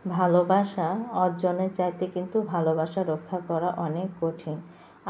ভালোবাসা অর্জনের চাইতে কিন্তু ভালোবাসা রক্ষা করা অনেক কঠিন।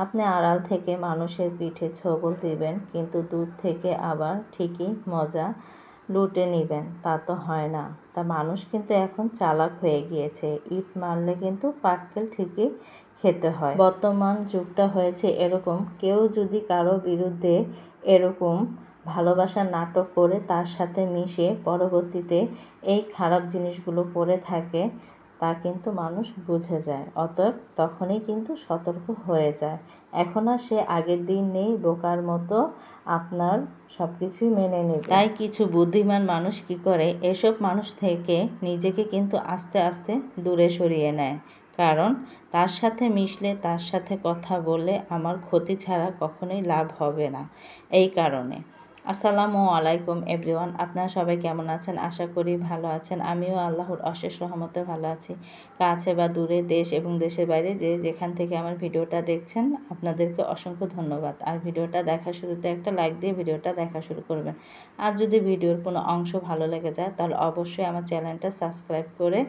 আপনি আড়াল থেকে মানুষের পিঠে ছোবল দিবেন, কিন্তু দূর থেকে আবার ঠিকই মজা লুটে নিবেন, তা তো হয় না। তা মানুষ কিন্তু এখন চালাক হয়ে গিয়েছে, ইট মারলে কিন্তু পাক্কেল ঠিকই খেতে হয়। বর্তমান যুগটা হয়েছে এরকম, কেউ যদি কারো বিরুদ্ধে এরকম ভালোবাসার নাটক করে তার সাথে মিশে পরবর্তীতে এই খারাপ জিনিসগুলো করে থাকে, তা কিন্তু মানুষ বুঝে যায়। অতএব তখনই কিন্তু সতর্ক হয়ে যায়। এখন আর সে আগের দিন নেই, বোকার মতো আপনার সব কিছুই মেনে নেবে। তাই কিছু বুদ্ধিমান মানুষ কি করে, এসব মানুষ থেকে নিজেকে কিন্তু আস্তে আস্তে দূরে সরিয়ে নেয়। কারণ তার সাথে মিশলে, তার সাথে কথা বললে আমার ক্ষতি ছাড়া কখনোই লাভ হবে না। এই কারণে আসসালামু আলাইকুম এভরিওয়ান, আপনারা সবাই কেমন আছেন? আশা করি ভালো আছেন। আমিও আল্লাহর অশেষ রহমতে ভালো আছি। কাছে বা দূরে, দেশ এবং দেশের বাইরে যে যেখান থেকে আমার ভিডিওটা দেখছেন, আপনাদেরকে অসংখ্য ধন্যবাদ। আর ভিডিওটা দেখার শুরুতে একটা লাইক দিয়ে ভিডিওটা দেখা শুরু করবেন। আর যদি ভিডিওর কোনো অংশ ভালো লেগে যায় তাহলে অবশ্যই আমার চ্যানেলটা সাবস্ক্রাইব করে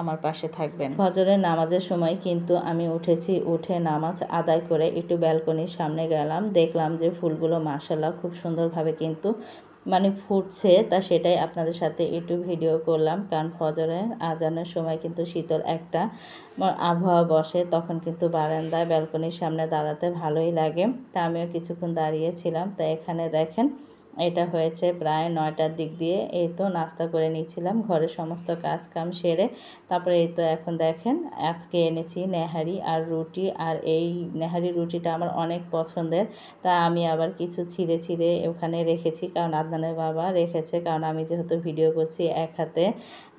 আমার পাশে থাকবেন। ফজরের নামাজের সময় কিন্তু আমি উঠেছি, উঠে নামাজ আদায় করে একটু ব্যালকনির সামনে গেলাম। দেখলাম যে ফুলগুলো মাশাআল্লাহ খুব সুন্দরভাবে কিন্তু ফুটছে, তা সেটাই আপনাদের সাথে একটু ভিডিও করলাম। কারণ ফজরের আজানের সময় কিন্তু শীতল একটা আবহাওয়া বসে, তখন কিন্তু বারান্দায় ব্যালকনির সামনে দাঁড়াতে ভালোই লাগে। তা আমিও কিছুক্ষণ দাঁড়িয়েছিলাম। তা এখানে দেখেন, এটা হয়েছে প্রায় 9টার দিক দিয়ে। এই তো নাস্তা করে নিয়েছিলাম, ঘরের সমস্ত কাজ কাম সেরে। তারপরে এই তো এখন দেখেন, আজকে এনেছি নেহারি আর রুটি। আর এই নেহারি রুটিটা আমার অনেক পছন্দের, তা আমি আবার কিছু ছিঁড়ে ছিঁড়ে ওখানে রেখেছি, কারণ আদনানের বাবা রেখেছে। কারণ আমি যেহেতু ভিডিও করছি, এক হাতে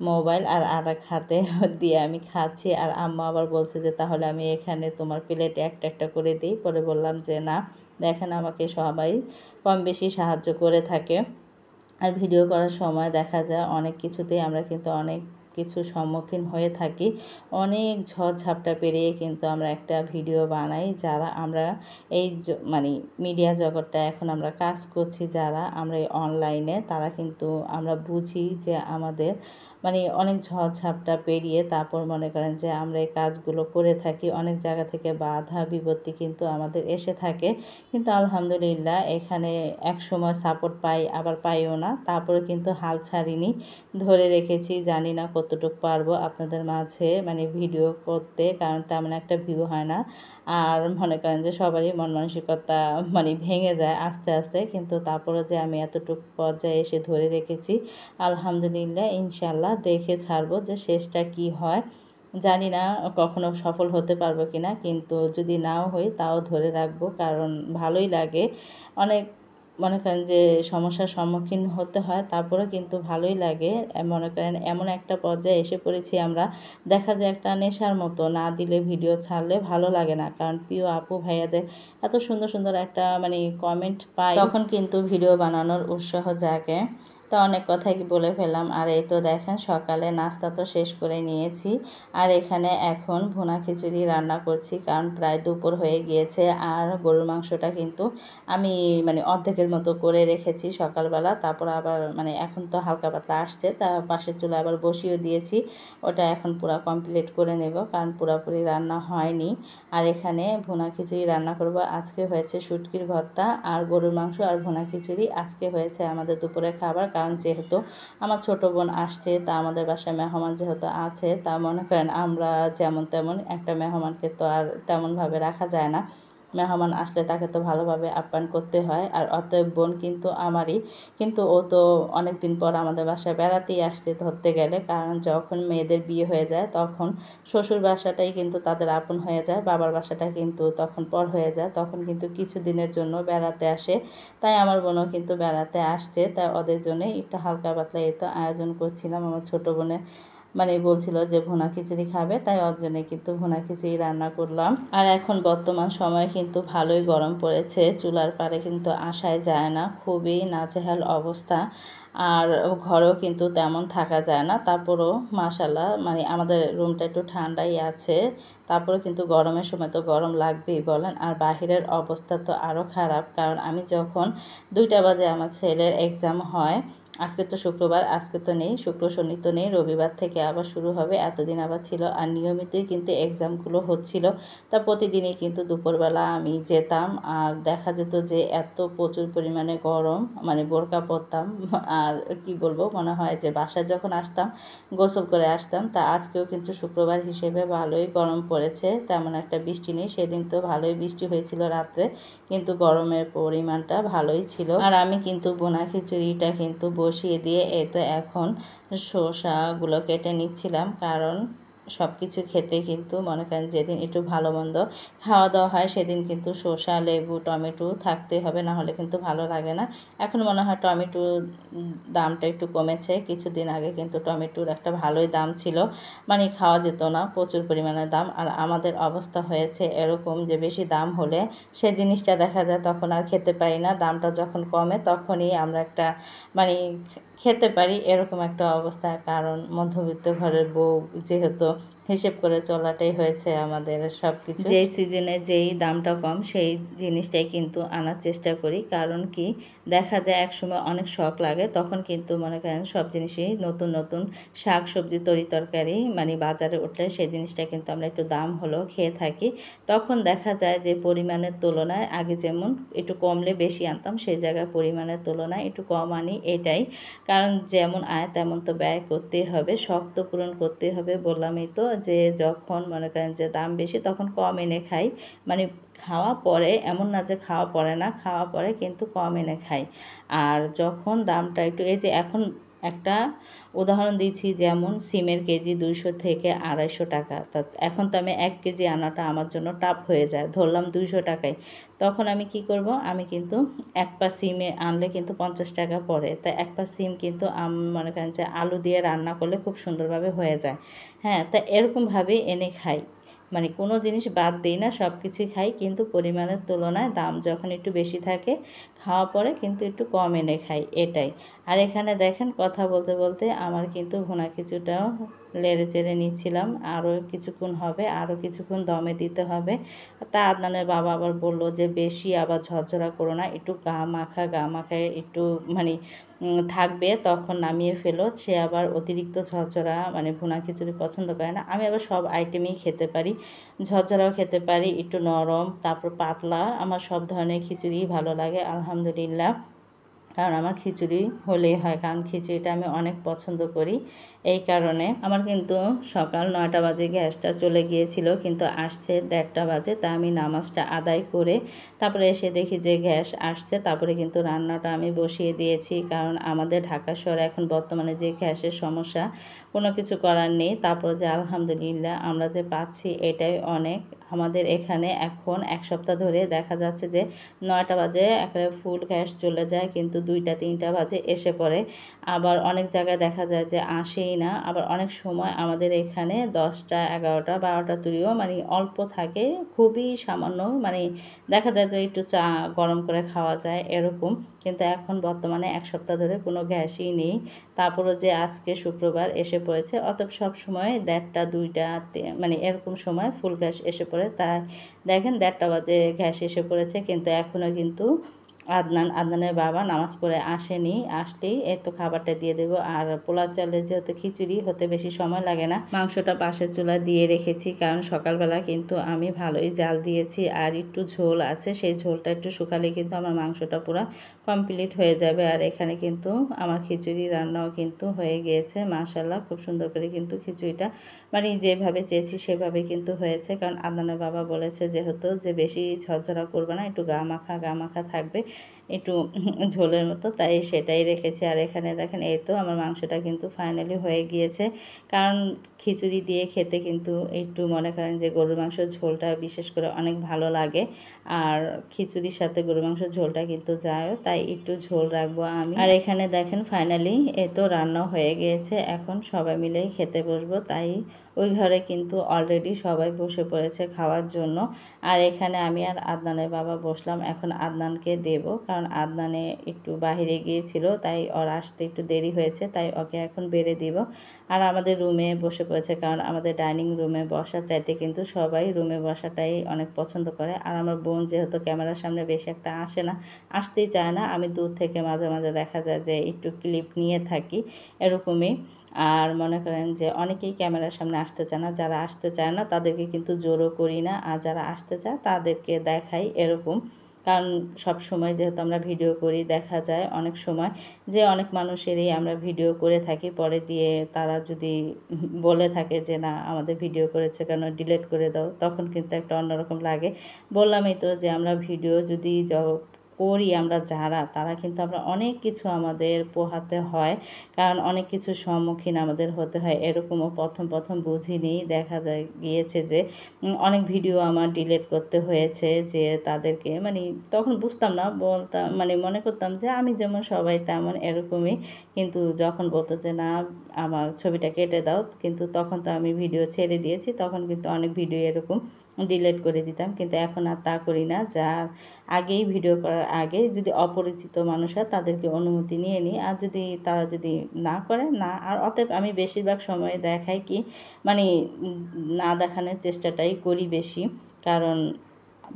মোবাইল আর এক হাতে দিয়ে আমি খাচ্ছি। আর আম্মা আবার বলছে যে তাহলে আমি এখানে তোমার প্লেটে একটা একটা করে দিই। পরে বললাম যে না, দেখেন আমাকে সবাই কম বেশি সাহায্য করে থাকে। আর ভিডিও করার সময় দেখা যায় অনেক কিছুতেই আমরা কিন্তু অনেক কিছুর সম্মুখীন হয়ে থাকি। অনেক ঝড়-ঝাপটা পেরিয়ে কিন্তু আমরা একটা ভিডিও বানাই। যারা আমরা এই মিডিয়া জগৎটা এখন আমরা কাজ করছি, যারা আমরা এই অনলাইনে, তারা কিন্তু আমরা বুঝি যে আমাদের অনেক ঝড়-ঝাপটা পেরিয়ে তারপর মনে করেন যে আমরা এই কাজগুলো করে থাকি। অনেক জায়গা থেকে বাধা বিপত্তি কিন্তু আমাদের এসে থাকে। কিন্তু আলহামদুলিল্লাহ এখানে একসময় সাপোর্ট পাই, আবার পাইও না। তারপরে কিন্তু হাল ছাড়িনি, ধরে রেখেছি। জানি না কতটুকু পারবো আপনাদের মাঝে ভিডিও করতে, কারণ তেমন একটা ভিউ হয় না। আর মনে করেন যে সবারই মন মানসিকতা ভেঙে যায় আস্তে আস্তে। কিন্তু তারপরে যে আমি এতটুকু পর্যায়ে এসে ধরে রেখেছি, আলহামদুলিল্লাহ ইনশাল্লাহ দেখে ছাড়বো যে শেষটা কি হয়। জানি না কখনো সফল হতে পারবো কি না, কিন্তু যদি নাও হই তাও ধরে রাখবো, কারণ ভালোই লাগে। অনেক মনে করেন যে সমস্যার সম্মুখীন হতে হয়, তারপরেও কিন্তু ভালোই লাগে। মনে করেন এমন একটা পর্যায়ে এসে পড়েছি আমরা, দেখা যায় একটা নেশার মতো, না দিলে ভিডিও ছাড়লে ভালো লাগে না। কারণ প্রিয় আপু ভাইয়াদের এত সুন্দর সুন্দর একটা কমেন্ট পাই, তখন কিন্তু ভিডিও বানানোর উৎসাহ জাগে। তো অনেক কথাই বলে ফেললাম। আর এই তো দেখেন, সকালে নাস্তা তো শেষ করে নিয়েছি। আর এখানে এখন ভুনা খিচুড়ি রান্না করছি, কারণ প্রায় দুপুর হয়ে গিয়েছে। আর গরুর মাংসটা কিন্তু আমি অর্ধেকের মতো করে রেখেছি সকালবেলা। তারপর আবার এখন তো হালকা পাতলা আসছে, তা পাশের চুলা আবার বসিয়ে দিয়েছি। ওটা এখন পুরো কমপ্লিট করে নেব, কারণ পুরোপুরি রান্না হয়নি। আর এখানে ভুনা খিচুড়ি রান্না করব। আজকে হয়েছে শুটকির ভর্তা আর গরুর মাংস আর ভুনা খিচুড়ি। আজকে হয়েছে আমাদের দুপুরের খাবার, কারণ যেহেতু আমার ছোট বোন আসছে, তা আমাদের বাসায় মেহমান যেহেতু আছে, তা মনে করেন আমরা যেমন তেমন একটা মেহমানকে তো আর তেমনভাবে রাখা যায় না। মেহমান আসলে তাকে তো ভালোভাবে আপ্যায়ন করতে হয়। আর অতএব বোন কিন্তু আমারই, কিন্তু ও তো অনেক দিন পর আমাদের বাসায় বেড়াতেই আসছে ধরতে গেলে। কারণ যখন মেয়েদের বিয়ে হয়ে যায় তখন শ্বশুর বাসাটাই কিন্তু তাদের আপন হয়ে যায়, বাবার বাসাটা কিন্তু তখন পর হয়ে যায়। তখন কিন্তু কিছু দিনের জন্য বেড়াতে আসে। তাই আমার বোনও কিন্তু বেড়াতে আসছে, তাই ওদের জন্য একটু হালকা পাতলা এই তো আয়োজন করছিলাম। আমার ছোটো বোনের বলছিল যে ভুনা খিচুড়ি খাবে, তাই ওর জন্য কিন্তু ভুনা খিচুড়ি রান্না করলাম। আর এখন বর্তমান সময়ে কিন্তু ভালোই গরম পড়েছে, চুলার পাড়ে কিন্তু আসাই যায় না, খুবই নাজেহাল অবস্থা। আর ঘরেও কিন্তু তেমন থাকা যায় না। তারপরও মাশাআল্লাহ আমাদের রুমটা একটু ঠান্ডাই আছে। তারপরে কিন্তু গরমের সময় তো গরম লাগবেই বলেন। আর বাহিরের অবস্থা তো আরও খারাপ, কারণ আমি যখন 2টা বাজে আমার ছেলের এক্সাম হয়, আজকে তো শুক্রবার, আজকে তো নেই, শুক্র শনি তো নেই, রবিবার থেকে আবার শুরু হবে। এতদিন আবার ছিল, আর নিয়মিতই কিন্তু এক্সামগুলো হচ্ছিল। তা প্রতিদিনই কিন্তু দুপুরবেলা আমি যেতাম, আর দেখা যেত যে এত প্রচুর পরিমাণে গরম, মানে বোরকা পরতাম। আর কি বলবো, মনে হয় যে বাসায় যখন আসতাম গোসল করে আসতাম। তা আজকেও কিন্তু শুক্রবার হিসেবে ভালোই গরম পড়েছে, তেমন একটা বৃষ্টি নেই। সেদিন তো ভালোই বৃষ্টি হয়েছিল রাত্রে, কিন্তু গরমের পরিমাণটা ভালোই ছিল। আর আমি কিন্তু বোনা খিচুড়িটা কিন্তু বসিয়ে দিয়ে এই তো এখন শসাগুলো কেটে নিচ্ছিলাম, কারণ সব কিছু খেতে কিন্তু মনে করেন যেদিন একটু ভালো মন্দ খাওয়া দাওয়া হয় সেদিন কিন্তু শসা, লেবু, টমেটো থাকতে হবে, না হলে কিন্তু ভালো লাগে না। এখন মনে হয় টমেটোর দামটা একটু কমেছে, কিছুদিন আগে কিন্তু টমেটোর একটা ভালোই দাম ছিল, মানে খাওয়া যেত না, প্রচুর পরিমাণে দাম। আর আমাদের অবস্থা হয়েছে এরকম যে বেশি দাম হলে সে জিনিসটা দেখা যায় তখন আর খেতে পারি না, দামটা যখন কমে তখনই আমরা একটা মানে খেতে পারি, এরকম একটা অবস্থা। কারণ মধ্যবিত্ত ঘরের বউ যেহেতু হিসেব করে চলাটাই হয়েছে আমাদের সব কিছু। যেই সিজনে যেই দামটা কম সেই জিনিসটাই কিন্তু আনার চেষ্টা করি, কারণ কি দেখা যায় একসময় অনেক শখ লাগে, তখন কিন্তু মনে করেন সব জিনিসই নতুন নতুন শাক সবজি তরি তরকারি মানে বাজারে উঠলে সেই জিনিসটা কিন্তু আমরা একটু দাম হলেও খেয়ে থাকি। তখন দেখা যায় যে পরিমাণের তুলনায় আগে যেমন একটু কমলে বেশি আনতাম, সেই জায়গায় পরিমাণের তুলনায় একটু কম আনি, এটাই। কারণ যেমন আয় তেমন তো ব্যয় করতেই হবে, শখ তো পূরণ করতেই হবে। বললামই তো যে যখন মনে করেন যে দাম বেশি তখন কম এনে খাই, মানে খাওয়া পরে, এমন না যে খাওয়া পড়ে না, খাওয়া পরে কিন্তু কম এনে খাই। আর যখন দামটা একটু, এই যে এখন একটা উদাহরণ দিচ্ছি, যেমন সিমের কেজি 200 থেকে 250 টাকা, তা এখন তো আমি 1 কেজি আনাটা আমার জন্য টাফ হয়ে যায়, ধরলাম 200 টাকায়, তখন আমি কি করব, আমি কিন্তু এক পা সিমে আনলে কিন্তু 50 টাকা পড়ে, তাই এক পা সিম কিন্তু মনে করেন যে আলু দিয়ে রান্না করলে খুব সুন্দরভাবে হয়ে যায়। হ্যাঁ, তা এরকমভাবেই এনে খাই, মানে কোনো জিনিস বাদ দিই না, সব কিছুই খাই, কিন্তু পরিমাণের তুলনায় দাম যখন একটু বেশি থাকে খাওয়া পরে কিন্তু একটু কম এনে খাই, এটাই। আর এখানে দেখেন কথা বলতে বলতে আমার কিন্তু ভুনা খিচুড়িটাও নেড়ে চেড়ে নিচ্ছিলাম, আরও কিছুক্ষণ হবে, আরও কিছুক্ষণ দমে দিতে হবে। তা আদনানের বাবা আবার বলল যে বেশি আবার ঝরঝরা করো না, একটু গা মাখায় একটু মানে থাকবে, তখন নামিয়ে ফেলো। সে আবার অতিরিক্ত ঝরঝরা মানে ভুনা খিচুড়ি পছন্দ করে না, আমি আবার সব আইটেমই খেতে পারি, ঝরঝরাও খেতে পারি, একটু নরম, তারপর পাতলা, আমার সব ধরনের খিচুড়িই ভালো লাগে আলহামদুলিল্লাহ। কারণ আমার খিচুড়ি হলেই হয়, কারণ খিচুড়িটা আমি অনেক পছন্দ করি, এই কারণে। আমার কিন্তু সকাল 9টা বাজে গ্যাসটা চলে গিয়েছিল, কিন্তু আসছে 1:30 বাজে, তা আমি নামাজটা আদায় করে তারপরে এসে দেখি যে গ্যাস আসছে, তারপরে কিন্তু রান্নাটা আমি বসিয়ে দিয়েছি। কারণ আমাদের ঢাকা শহরে এখন বর্তমানে যে গ্যাসের সমস্যা, কোনো কিছু করার নেই, তারপরে যে আলহামদুলিল্লাহ আমরা যে পাচ্ছি এটাই অনেক। আমাদের এখানে এখন 1 সপ্তাহ ধরে দেখা যাচ্ছে যে 9টা বাজে একেবারে ফুল গ্যাস চলে যায়, কিন্তু 2টা 3টা বাজে এসে পড়ে। আবার অনেক জায়গায় দেখা যায় যে আসেই না, আবার অনেক সময় আমাদের এখানে 10টা 11টা 12টা তুরিও মানে অল্প থাকে, খুবই সামান্য, মানে দেখা যায় যে একটু চা গরম করে খাওয়া যায় এরকম। কিন্তু এখন বর্তমানে 1 সপ্তাহ ধরে কোনো গ্যাসই নেই, তারপরও যে আজকে শুক্রবার এসে পড়েছে, অতএব সব সময় 1:30 2টা মানে এরকম সময় ফুল গ্যাস এসে পড়ে। তাই দেখেন 1:30 বাজে গ্যাস এসে পড়েছে, কিন্তু এখনও কিন্তু আদনানের বাবা নামাজ পড়ে আসেনি, আসলেই এই তো খাবারটা দিয়ে দেবো। আর পোলাও চালের যেহেতু খিচুড়ি হতে বেশি সময় লাগে না, মাংসটা পাশের চুলায় দিয়ে রেখেছি, কারণ সকালবেলা কিন্তু আমি ভালোই জাল দিয়েছি, আর একটু ঝোল আছে, সেই ঝোলটা একটু শুকালে কিন্তু আমার মাংসটা পুরো কমপ্লিট হয়ে যাবে। আর এখানে কিন্তু আমার খিচুড়ি রান্নাও কিন্তু হয়ে গিয়েছে, মাশাআল্লাহ খুব সুন্দর করে কিন্তু খিচুড়িটা মানে যেভাবে চেয়েছি সেভাবে কিন্তু হয়েছে। কারণ আদনানের বাবা বলেছে যেহেতু যে বেশি ঝরঝরা করবে না, একটু গা মাখা থাকবে, একটু ঝোলের মতো, তাই সেটাই রেখেছি। আর এখানে দেখেন এই তো আমার মাংসটা কিন্তু ফাইনালি হয়ে গিয়েছে, কারণ খিচুড়ি দিয়ে খেতে কিন্তু একটু মনে করেন যে গরুর মাংসের ঝোলটা বিশেষ করে অনেক ভালো লাগে, আর খিচুড়ির সাথে গরুর মাংসের ঝোলটা কিন্তু যায়ও, তাই একটু ঝোল রাখবো আমি। আর এখানে দেখেন ফাইনালি এই তো রান্না হয়ে গিয়েছে, এখন সবাই মিলেই খেতে বসবো, তাই ওই ঘরে কিন্তু অলরেডি সবাই বসে পড়েছে খাওয়ার জন্য। আর এখানে আমি আর আদনানের বাবা বসলাম, এখন আদনানকে দেব, কারণ কারণ আদনানে একটু বাহিরে গিয়েছিল, তাই ওর আসতে একটু দেরি হয়েছে, তাই ওকে এখন বেড়ে দিব। আর আমাদের রুমে বসে পড়েছে, কারণ আমাদের ডাইনিং রুমে বসার চাইতে কিন্তু সবাই রুমে বসাটাই অনেক পছন্দ করে। আর আমার বোন যেহেতু ক্যামেরার সামনে বেশি একটা আসে না, আসতেই চায় না, আমি দূর থেকে মাঝে মাঝে দেখা যায় যে একটু ক্লিপ নিয়ে থাকি এরকমই। আর মনে করেন যে অনেকেই ক্যামেরার সামনে আসতে চায় না, যারা আসতে চায় না তাদেরকে কিন্তু জোরও করি না, আর যারা আসতে চায় তাদেরকে দেখাই এরকম। কারণ সব সময় যেহেতু আমরা ভিডিও করি, দেখা যায় অনেক সময় যে অনেক মানুষেরই আমরা ভিডিও করে থাকি, পরে দিয়ে তারা যদি বলে থাকে যে না আমাদের ভিডিও করেছে কেন, ডিলিট করে দাও, তখন কিন্তু একটা অন্যরকম লাগে। বললামই তো যে আমরা ভিডিও যদি করি আমরা যারা, তারা কিন্তু আমরা অনেক কিছু আমাদের পোহাতে হয়, কারণ অনেক কিছুর সম্মুখীন আমাদের হতে হয়। এরকমও প্রথম বুঝিনি, দেখা যায় গিয়েছে যে অনেক ভিডিও আমার ডিলিট করতে হয়েছে, যে তাদেরকে মানে তখন বুঝতাম না, বলতাম মানে মনে করতাম যে আমি যেমন সবাই তেমন এরকমই, কিন্তু যখন বলতো যে না আমার ছবিটা কেটে দাও, কিন্তু তখন তো আমি ভিডিও ছেড়ে দিয়েছি, তখন কিন্তু অনেক ভিডিও এরকম ডিলিট করে দিতাম। কিন্তু এখন আর তা করি না, যার আগেই ভিডিও করার আগে যদি অপরিচিত মানুষ হয় তাদেরকে অনুমতি নিয়ে নিই, আর যদি তারা যদি না করে না, আর অতএব আমি বেশিরভাগ সময় দেখাই কি মানে না দেখানোর চেষ্টাটাই করি বেশি, কারণ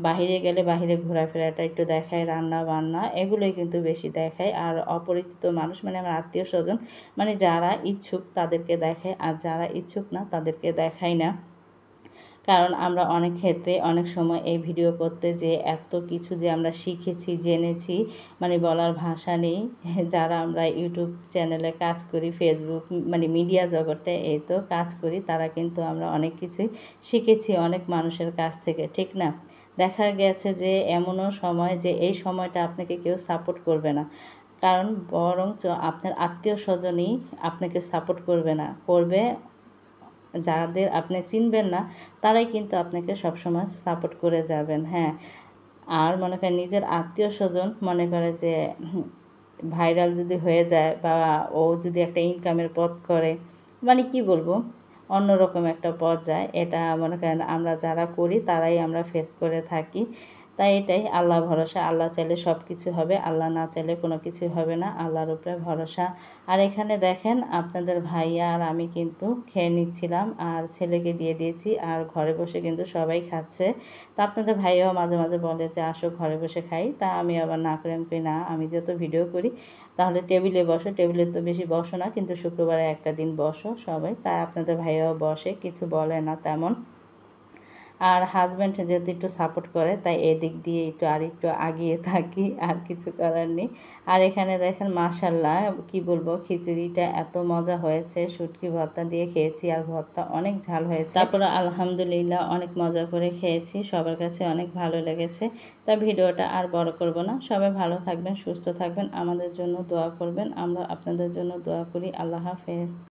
বাহিরে গেলে বাহিরে ঘোরাফেরাটা একটু দেখায়, রান্না বান্না এগুলোই কিন্তু বেশি দেখায়। আর অপরিচিত মানুষ মানে আমার আত্মীয় স্বজন মানে যারা ইচ্ছুক তাদেরকে দেখায়, আর যারা ইচ্ছুক না তাদেরকে দেখাই না। কারণ আমরা অনেক ক্ষেত্রে অনেক সময় এই ভিডিও করতে যে এত কিছু যে আমরা শিখেছি, জেনেছি, মানে বলার ভাষা নেই। যারা আমরা ইউটিউব চ্যানেলে কাজ করি, ফেসবুক মানে মিডিয়া জগতে এই তো কাজ করি, তারা কিন্তু আমরা অনেক কিছুই শিখেছি অনেক মানুষের কাছ থেকে, ঠিক না? দেখা গেছে যে এমনও সময় যে এই সময়টা আপনাকে কেউ সাপোর্ট করবে না, কারণ বরঞ্চ আপনার আত্মীয় স্বজনই আপনাকে সাপোর্ট করবে না, করবে যাদের আপনি চিনবেন না, তারাই কিন্তু আপনাকে সবসময় সাপোর্ট করে যাবেন। হ্যাঁ, আর মনে করেন নিজের আত্মীয় স্বজন মনে করে যে ভাইরাল যদি হয়ে যায় বা ও যদি একটা ইনকামের পথ করে, মানে কি বলবো, অন্যরকম একটা পর্যায়, এটা মনে করেন আমরা যারা করি তারাই আমরা ফেস করে থাকি। তাই এটাই আল্লাহ ভরসা, আল্লাহ চাইলে সব কিছু হবে, আল্লাহ না চাইলে কোনো কিছুই হবে না, আল্লাহর উপরে ভরসা। আর এখানে দেখেন আপনাদের ভাইয়া আর আমি কিন্তু খেয়ে নিচ্ছিলাম, আর ছেলেকে দিয়ে দিয়েছি, আর ঘরে বসে কিন্তু সবাই খাচ্ছে। তা আপনাদের ভাইয়াও মাঝে মাঝে বলে যে আসো ঘরে বসে খাই, তা আমি আবার না করে আমি করি না, আমি যেহেতু ভিডিও করি তাহলে টেবিলে বসো, টেবিলে তো বেশি বসো না, কিন্তু শুক্রবারে একটা দিন বসো সবাই। তাই আপনাদের ভাইয়াও বসে, কিছু বলে না তেমন। আর হাজব্যান্ড যেহেতু একটু সাপোর্ট করে, তাই এদিক দিয়ে একটু আর একটু আগিয়ে থাকি, আর কিছু করার নেই। আর এখানে দেখেন মাশাল্লাহ কি বলবো, খিচুড়িটা এত মজা হয়েছে, শুটকি ভর্তা দিয়ে খেয়েছি, আর ভর্তা অনেক ঝাল হয়েছে, তারপরে আলহামদুলিল্লাহ অনেক মজা করে খেয়েছি, সবার কাছে অনেক ভালো লেগেছে। তা ভিডিওটা আর বড় করব না, সবাই ভালো থাকবেন, সুস্থ থাকবেন, আমাদের জন্য দোয়া করবেন, আমরা আপনাদের জন্য দোয়া করি। আল্লাহ হাফেজ।